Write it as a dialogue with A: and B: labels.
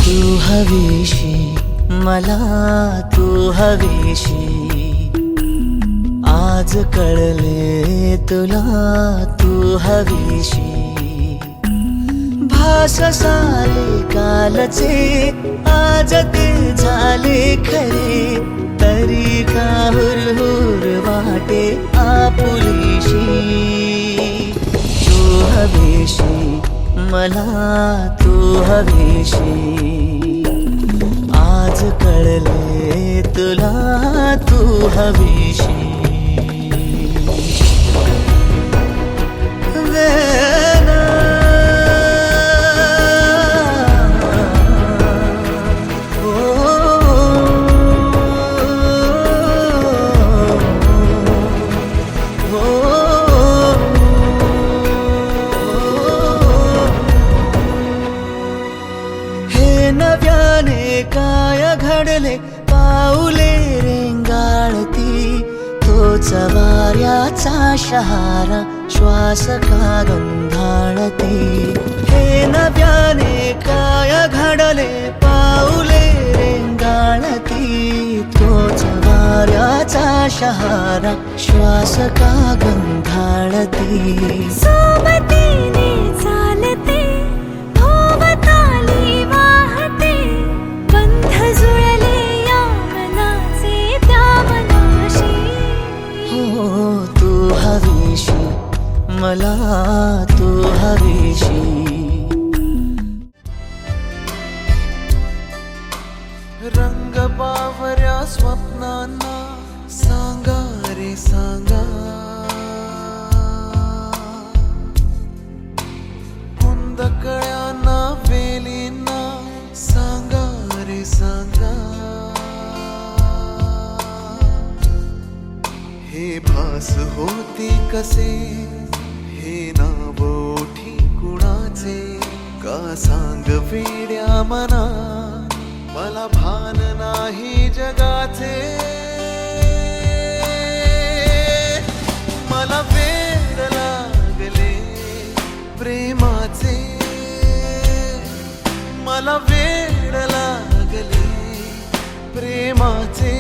A: तू हवीशी मला, तू हवीशी, आज कळले तुला तू हवीशी. भास साले कालचे आज ते झाले खरे, तरी का हुरहुर वाटे आपुलीशी. तू हवीशी मला, तू हवीशी, आज कळले तुला तू हवीशी. नव्याने काय घडले पाऊले रेंगाळती, तोच वाऱ्याचा शहारा श्वास का गंधाळती. हे नव्याने काय घडले पाऊले रेंगाळती, तोच वाऱ्याचा शहारा श्वास का गंधाळती.
B: सोबतीने चालते भोवताली वाहते, बंध जुळले या मनाचे त्या मनाशी.
A: हो तू हवीशी मला, तू हवीशी.
C: रंग बावऱ्या स्वप्नांना सांगा रे सांगा, कुंदकळ्यांना वेलींना सांगा रे सांगा. हे भास होती कसे, हे नाव ओठी कुणाचे, का सांग वेड्या मना, मला भान नाही जगाचे. मला वेड लागले प्रेमाचे, मला वेड लागले प्रेमाचे.